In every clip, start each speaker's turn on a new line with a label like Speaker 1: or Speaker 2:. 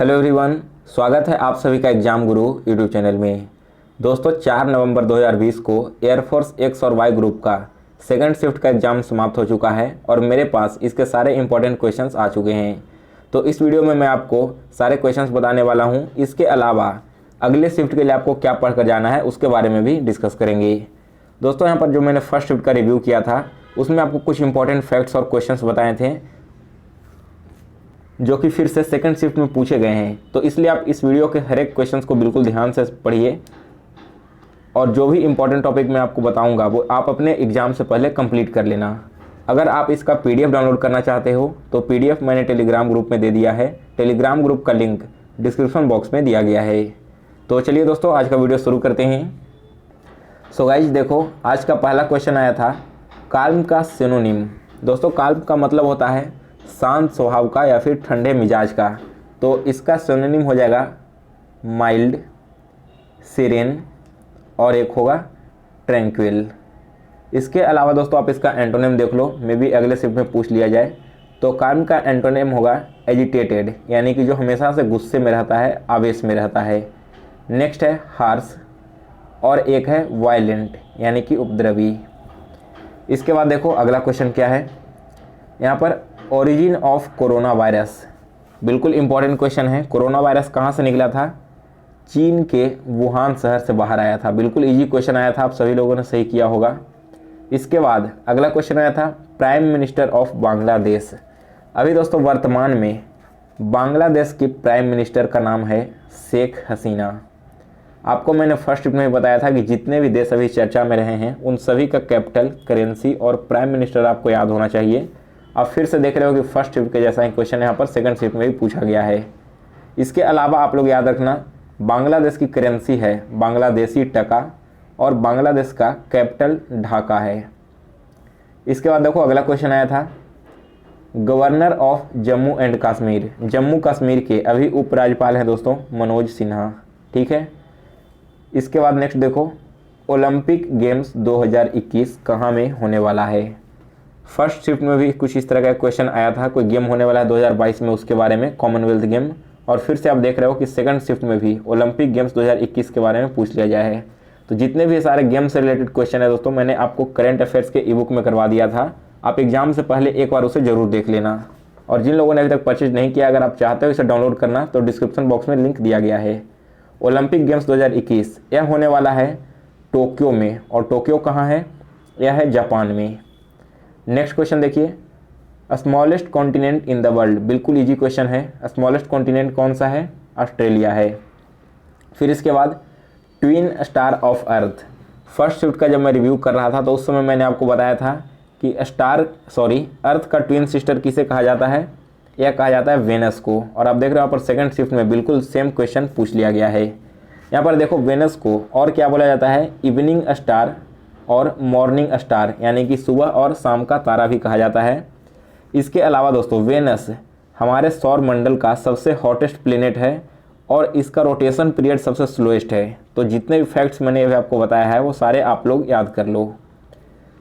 Speaker 1: Hello everyone, स्वागत है आप सभी का एग्जाम गुरु यूट्यूब चैनल में। दोस्तों 4 नवंबर 2020 को एयरफोर्स एक्स और वाई ग्रुप का सेकंड शिफ्ट का एग्ज़ाम समाप्त हो चुका है और मेरे पास इसके सारे इंपॉर्टेंट क्वेश्चंस आ चुके हैं। तो इस वीडियो में मैं आपको सारे क्वेश्चंस बताने वाला हूं। इसके अलावा अगले शिफ्ट के लिए आपको क्या पढ़ कर जाना है उसके बारे में भी डिस्कस करेंगे। दोस्तों यहाँ पर जो मैंने फर्स्ट शिफ्ट का रिव्यू किया था उसमें आपको कुछ इंपॉर्टेंट फैक्ट्स और क्वेश्चंस बताए थे जो कि फिर से सेकंड शिफ्ट में पूछे गए हैं। तो इसलिए आप इस वीडियो के हर एक क्वेश्चंस को बिल्कुल ध्यान से पढ़िए और जो भी इंपॉर्टेंट टॉपिक मैं आपको बताऊंगा वो आप अपने एग्जाम से पहले कंप्लीट कर लेना। अगर आप इसका पीडीएफ डाउनलोड करना चाहते हो तो पीडीएफ मैंने टेलीग्राम ग्रुप में दे दिया है। टेलीग्राम ग्रुप का लिंक डिस्क्रिप्शन बॉक्स में दिया गया है। तो चलिए दोस्तों आज का वीडियो शुरू करते हैं। सो गाइज देखो, आज का पहला क्वेश्चन आया था काल्म का सिनोनिम। दोस्तों काल्म का मतलब होता है शांत स्वभाव का या फिर ठंडे मिजाज का। तो इसका सिनोनिम हो जाएगा माइल्ड, सीरेन और एक होगा ट्रैंक्विल। इसके अलावा दोस्तों आप इसका एंटोनिम देख लो, मे बी अगले शिफ्ट में पूछ लिया जाए। तो काल्म का एंटोनिम होगा एजिटेटेड, यानी कि जो हमेशा से गुस्से में रहता है, आवेश में रहता है। नेक्स्ट है हार्श और एक है वायलेंट, यानी कि उपद्रवी। इसके बाद देखो अगला क्वेश्चन क्या है यहाँ पर, ओरिजिन ऑफ कोरोना वायरस। बिल्कुल इंपॉर्टेंट क्वेश्चन है। कोरोना वायरस कहाँ से निकला था? चीन के वुहान शहर से बाहर आया था। बिल्कुल इजी क्वेश्चन आया था, आप सभी लोगों ने सही किया होगा। इसके बाद अगला क्वेश्चन आया था प्राइम मिनिस्टर ऑफ बांग्लादेश। अभी दोस्तों वर्तमान में बांग्लादेश की प्राइम मिनिस्टर का नाम है शेख हसीना। आपको मैंने फर्स्ट में बताया था कि जितने भी देश अभी चर्चा में रहे हैं उन सभी का कैपिटल, करेंसी और प्राइम मिनिस्टर आपको याद होना चाहिए। आप फिर से देख रहे हो कि फर्स्ट शिफ्ट के जैसा ही क्वेश्चन यहाँ पर सेकंड शिफ्ट में भी पूछा गया है। इसके अलावा आप लोग याद रखना बांग्लादेश की करेंसी है बांग्लादेशी टका और बांग्लादेश का कैपिटल ढाका है। इसके बाद देखो अगला क्वेश्चन आया था governor of Jammu and Kashmir. Jammu Kashmir के अभी उपराज्यपाल हैं दोस्तों मनोज सिन्हा, ठीक है। इसके बाद नेक्स्ट देखो ओलंपिक गेम्स 2021 कहाँ में होने वाला है। फर्स्ट शिफ्ट में भी कुछ इस तरह का क्वेश्चन आया था, कोई गेम होने वाला है 2022 में उसके बारे में, कॉमनवेल्थ गेम। और फिर से आप देख रहे हो कि सेकंड शिफ्ट में भी ओलंपिक गेम्स 2021 के बारे में पूछ लिया गया है। तो जितने भी सारे गेम से रिलेटेड क्वेश्चन है दोस्तों मैंने आपको करंट अफेयर्स के ई बुक में करवा दिया था। आप एग्जाम से पहले एक बार उसे जरूर देख लेना। और जिन लोगों ने अभी तक परचेज नहीं किया, अगर आप चाहते हो इसे डाउनलोड करना तो डिस्क्रिप्शन बॉक्स में लिंक दिया गया है। ओलंपिक गेम्स 2021 यह होने वाला है टोक्यो में, और टोक्यो कहाँ है? यह है जापान में। नेक्स्ट क्वेश्चन देखिए, smallest continent in the world. बिल्कुल इजी क्वेश्चन है। स्मॉलेस्ट कॉन्टिनेंट कौन सा है? ऑस्ट्रेलिया है। फिर इसके बाद twin star of earth. First shift का जब मैं रिव्यू कर रहा था तो उस समय मैंने आपको बताया था कि अर्थ का ट्विन सिस्टर किसे कहा जाता है? यह कहा जाता है वेनस को। और आप देख रहे हो यहाँ पर सेकंड शिफ्ट में बिल्कुल सेम क्वेश्चन पूछ लिया गया है। यहाँ पर देखो वेनस को और क्या बोला जाता है? इवनिंग स्टार और मॉर्निंग स्टार, यानी कि सुबह और शाम का तारा भी कहा जाता है। इसके अलावा दोस्तों वेनस हमारे सौर मंडल का सबसे हॉटेस्ट प्लेनेट है और इसका रोटेशन पीरियड सबसे स्लोएस्ट है। तो जितने भी फैक्ट्स मैंने अभी आपको बताया है वो सारे आप लोग याद कर लो।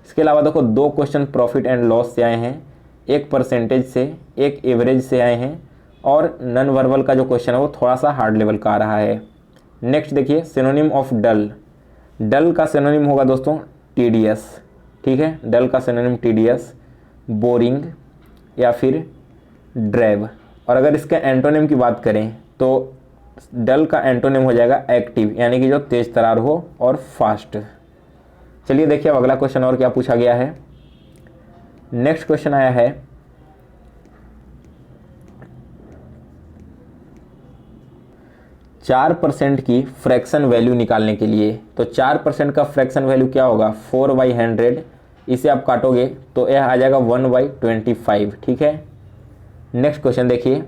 Speaker 1: इसके अलावा देखो 2 क्वेश्चन प्रॉफिट एंड लॉस से आए हैं, एक परसेंटेज से, एक एवरेज से आए हैं और नॉन वर्बल का जो क्वेश्चन है वो थोड़ा सा हार्ड लेवल का आ रहा है। नेक्स्ट देखिए सिनोनिम ऑफ डल। डल का सिनोनिम होगा दोस्तों टीडियस, ठीक है। डल का सिनोनिम टीडियस, बोरिंग या फिर ड्रैब। और अगर इसके एंटोनिम की बात करें तो डल का एंटोनिम हो जाएगा एक्टिव, यानी कि जो तेज तरार हो और फास्ट। चलिए देखिए अब अगला क्वेश्चन और क्या पूछा गया है। नेक्स्ट क्वेश्चन आया है 4% की फ्रैक्शन वैल्यू निकालने के लिए। तो 4% का फ्रैक्शन वैल्यू क्या होगा? 4/100। इसे आप काटोगे तो यह आ जाएगा 1/25, ठीक है। नेक्स्ट क्वेश्चन देखिए,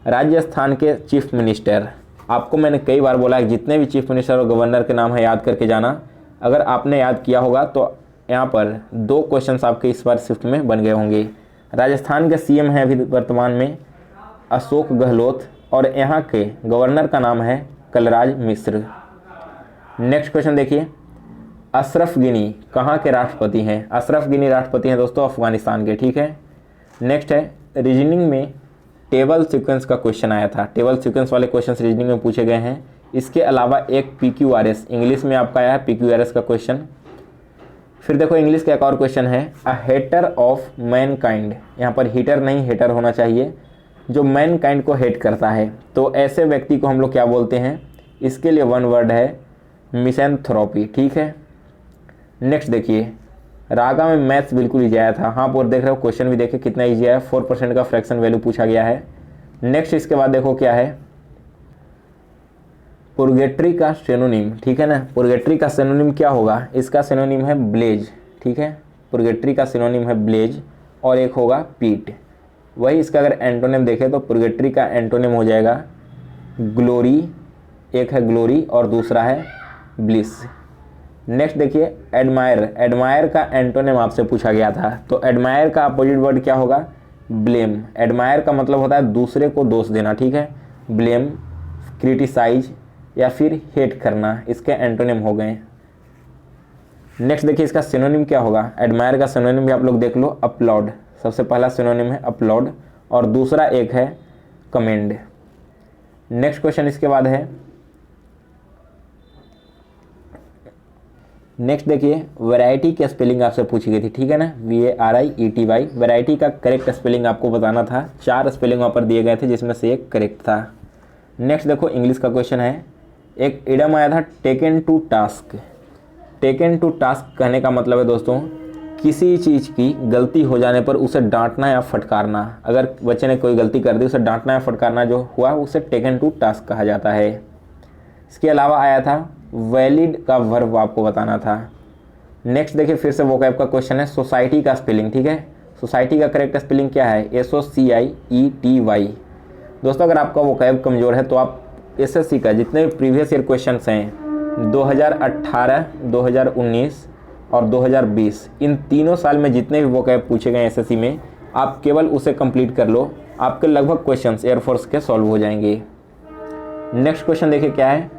Speaker 1: राजस्थान के चीफ मिनिस्टर। आपको मैंने कई बार बोला है जितने भी चीफ मिनिस्टर और गवर्नर के नाम है याद करके जाना। अगर आपने याद किया होगा तो यहाँ पर 2 क्वेश्चन आपके इस बार शिफ्ट में बन गए होंगे। राजस्थान के सीएम हैं अभी वर्तमान में अशोक गहलोत और यहाँ के गवर्नर का नाम है कलराज मिश्र। नेक्स्ट क्वेश्चन देखिए, अशरफ गनी कहाँ के राष्ट्रपति हैं? अशरफ गनी राष्ट्रपति हैं दोस्तों अफगानिस्तान के, ठीक है। नेक्स्ट है रीजनिंग में टेबल सीक्वेंस का क्वेश्चन आया था। टेबल सीक्वेंस वाले क्वेश्चन रीजनिंग में पूछे गए हैं। इसके अलावा एक PQRS इंग्लिश में आपका आया है PQRS का क्वेश्चन। फिर देखो इंग्लिश का एक और क्वेश्चन है, अ हेटर ऑफ मैनकाइंड। यहाँ पर हीटर नहीं हेटर होना चाहिए, जो मैनकाइंड को हेट करता है। तो ऐसे व्यक्ति को हम लोग क्या बोलते हैं, इसके लिए वन वर्ड है मिसैंथ्रोपी। ठीक है। नेक्स्ट देखिए, रागा में मैथ्स बिल्कुल ईजी आया था। हाँ और देख रहे हो क्वेश्चन भी देखिए कितना ईजी है, 4% का फ्रैक्शन वैल्यू पूछा गया है। नेक्स्ट इसके बाद देखो क्या है, पुर्गेट्री का सिनोनिम। ठीक है ना, पुर्गेट्री का सिनोनिम क्या होगा, इसका सिनोनिम है ब्लेज। ठीक है, पुर्गेट्री का सिनोनिम है ब्लेज और एक होगा पीट। वही इसका अगर एंटोनिम देखें तो पुर्गेट्री का एंटोनिम हो जाएगा ग्लोरी, एक है ग्लोरी और दूसरा है ब्लिस। नेक्स्ट देखिए एडमायर। एडमायर का एंटोनिम आपसे पूछा गया था, तो एडमायर का अपोजिट वर्ड क्या होगा, ब्लेम। एडमायर का मतलब होता है दूसरे को दोष देना। ठीक है, ब्लेम, क्रिटिसाइज या फिर हेट करना, इसके एंटोनिम हो गए। नेक्स्ट देखिए इसका सिनोनिम क्या होगा, एडमायर का सिनोनिम भी आप लोग देख लो, अपलॉड। सबसे पहला सिनोनिम है अपलॉड और दूसरा एक है कमेंड। नेक्स्ट क्वेश्चन इसके बाद है, नेक्स्ट देखिए वैरायटी की स्पेलिंग आपसे पूछी गई थी। ठीक है ना, VARIETY। वैरायटी का करेक्ट स्पेलिंग आपको बताना था। 4 स्पेलिंग वहाँ पर दिए गए थे जिसमें से एक करेक्ट था। नेक्स्ट देखो इंग्लिश का क्वेश्चन है, एक इडम आया था taken to task. Taken to task कहने का मतलब है दोस्तों, किसी चीज़ की गलती हो जाने पर उसे डांटना या फटकारना। अगर बच्चे ने कोई गलती कर दी, उसे डांटना या फटकारना जो हुआ उसे टेकन टू टास्क कहा जाता है। इसके अलावा आया था वैलिड का वर्ब आपको बताना था। नेक्स्ट देखिए फिर से वोकैब का क्वेश्चन है, सोसाइटी का स्पेलिंग। ठीक है, सोसाइटी का करेक्ट स्पेलिंग क्या है, SOCIETY। दोस्तों अगर आपका वोकैब कमज़ोर है तो आप SSC का जितने भी प्रीवियस ईयर क्वेश्चन हैं 2018, 2019 और 2020, इन तीनों साल में जितने भी वोकैब पूछे गए SSC में, आप केवल उसे कंप्लीट कर लो, आपके लगभग क्वेश्चंस एयरफोर्स के सॉल्व हो जाएंगे। नेक्स्ट क्वेश्चन देखिए क्या है,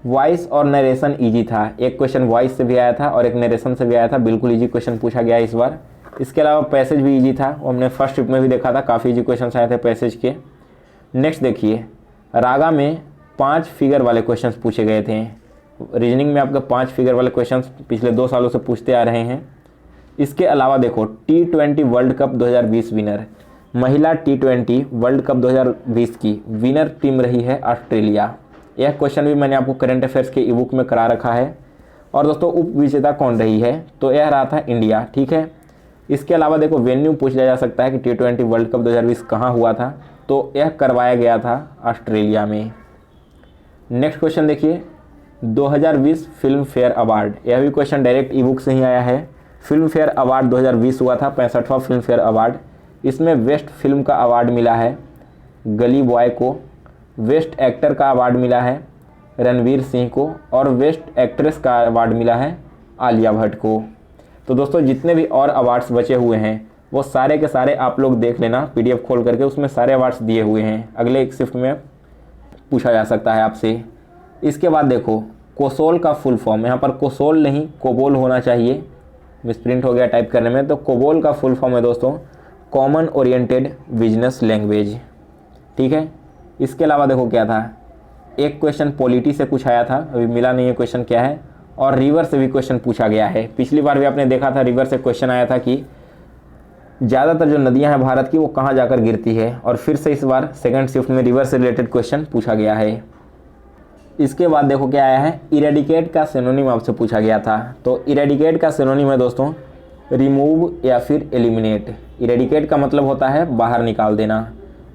Speaker 1: वॉइस और नरेशन इजी था। एक क्वेश्चन वॉइस से भी आया था और एक नरेशन से भी आया था, बिल्कुल इजी क्वेश्चन पूछा गया इस बार। इसके अलावा पैसेज भी इजी था, वो हमने फर्स्ट ट्रिप में भी देखा था, काफ़ी इजी क्वेश्चन आए थे पैसेज के। नेक्स्ट देखिए, रागा में 5 फिगर वाले क्वेश्चन पूछे गए थे। रीजनिंग में आपके 5 फिगर वाले क्वेश्चन पिछले 2 सालों से पूछते आ रहे हैं। इसके अलावा देखो T20 वर्ल्ड कप 2020 विनर, महिला T20 वर्ल्ड कप 2020 की विनर टीम रही है ऑस्ट्रेलिया। यह क्वेश्चन भी मैंने आपको करंट अफेयर्स के ई बुक में करा रखा है। और दोस्तों उप विजेता कौन रही है, तो यह रहा था इंडिया। ठीक है, इसके अलावा देखो वेन्यू पूछा जा सकता है कि T20 वर्ल्ड कप 2020 कहाँ हुआ था, तो यह करवाया गया था ऑस्ट्रेलिया में। नेक्स्ट क्वेश्चन देखिए, 2020 फिल्म फेयर अवार्ड, यह भी क्वेश्चन डायरेक्ट ई बुक से ही आया है। फिल्म फेयर अवार्ड 2020 हुआ था, 65वां फिल्म फेयर अवार्ड। इसमें बेस्ट फिल्म का अवार्ड मिला है गली बॉय को, बेस्ट एक्टर का अवार्ड मिला है रणवीर सिंह को और बेस्ट एक्ट्रेस का अवार्ड मिला है आलिया भट्ट को। तो दोस्तों जितने भी और अवार्ड्स बचे हुए हैं वो सारे के सारे आप लोग देख लेना PDF खोल करके, उसमें सारे अवार्ड्स दिए हुए हैं। अगले एक शिफ्ट में पूछा जा सकता है आपसे। इसके बाद देखो कोसोल का फुल फॉर्म, यहाँ पर कोसोल नहीं कोबोल होना चाहिए, मिसप्रिंट हो गया टाइप करने में। तो कोबोल का फुल फॉर्म है दोस्तों कॉमन ओरिएंटेड बिजनेस लैंग्वेज। ठीक है, इसके अलावा देखो क्या था, एक क्वेश्चन पॉलिटी से कुछ आया था, अभी मिला नहीं है क्वेश्चन क्या है, और रिवर से भी क्वेश्चन पूछा गया है। पिछली बार भी आपने देखा था रिवर से क्वेश्चन आया था कि ज़्यादातर जो नदियां हैं भारत की वो कहाँ जाकर गिरती है, और फिर से इस बार सेकंड शिफ्ट में रिवर से रिलेटेड क्वेश्चन पूछा गया है। इसके बाद देखो क्या आया है, इरेडिकेट का सिनोनिम आपसे पूछा गया था। तो इरेडिकेट का सिनोनिम है दोस्तों रिमूव या फिर एलिमिनेट। इरेडिकेट का मतलब होता है बाहर निकाल देना।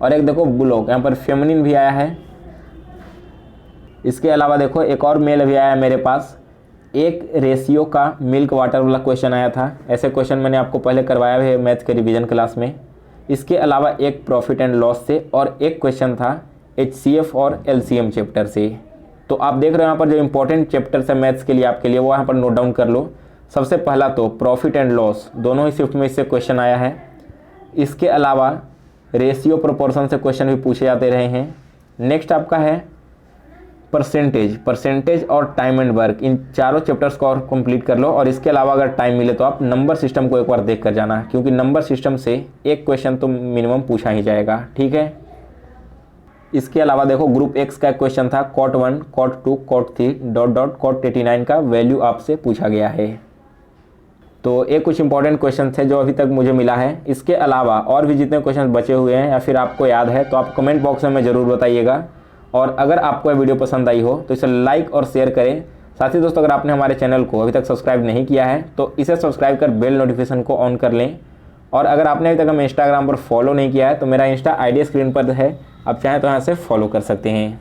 Speaker 1: और एक देखो ब्लॉक, यहाँ पर फेमिनिन भी आया है। इसके अलावा देखो एक और मेल भी आया मेरे पास, एक रेशियो का मिल्क वाटर वाला क्वेश्चन आया था। ऐसे क्वेश्चन मैंने आपको पहले करवाया है मैथ के रिवीजन क्लास में। इसके अलावा एक प्रॉफिट एंड लॉस से और एक क्वेश्चन था HCF और LCM चैप्टर से। तो आप देख रहे हो यहाँ पर जो इंपॉर्टेंट चैप्टर्स है मैथ्स के लिए आपके लिए, वो यहाँ पर नोट डाउन कर लो। सबसे पहला तो प्रॉफिट एंड लॉस, दोनों ही शिफ्ट में इससे क्वेश्चन आया है। इसके अलावा रेशियो प्रोपोर्शन से क्वेश्चन भी पूछे जाते रहे हैं। नेक्स्ट आपका है परसेंटेज और टाइम एंड वर्क, इन चारों चैप्टर्स को और कंप्लीट कर लो। और इसके अलावा अगर टाइम मिले तो आप नंबर सिस्टम को एक बार देख कर जाना, क्योंकि नंबर सिस्टम से एक क्वेश्चन तो मिनिमम पूछा ही जाएगा। ठीक है। इसके अलावा देखो ग्रुप एक्स का क्वेश्चन था cot 1 cot 2 cot 3 dot cot कॉट 89 का वैल्यू आपसे पूछा गया है। तो ये कुछ इंपॉर्टेंट क्वेश्चन थे जो अभी तक मुझे मिला है। इसके अलावा और भी जितने क्वेश्चन बचे हुए हैं या फिर आपको याद है तो आप कमेंट बॉक्स में ज़रूर बताइएगा। और अगर आपको ये वीडियो पसंद आई हो तो इसे लाइक और शेयर करें। साथ ही दोस्तों अगर आपने हमारे चैनल को अभी तक सब्सक्राइब नहीं किया है तो इसे सब्सक्राइब कर बेल नोटिफिकेशन को ऑन कर लें। और अगर आपने अभी तक हमें इंस्टाग्राम पर फॉलो नहीं किया है तो मेरा इंस्टा आईडी स्क्रीन पर है, आप चाहें तो यहाँ से फॉलो कर सकते हैं।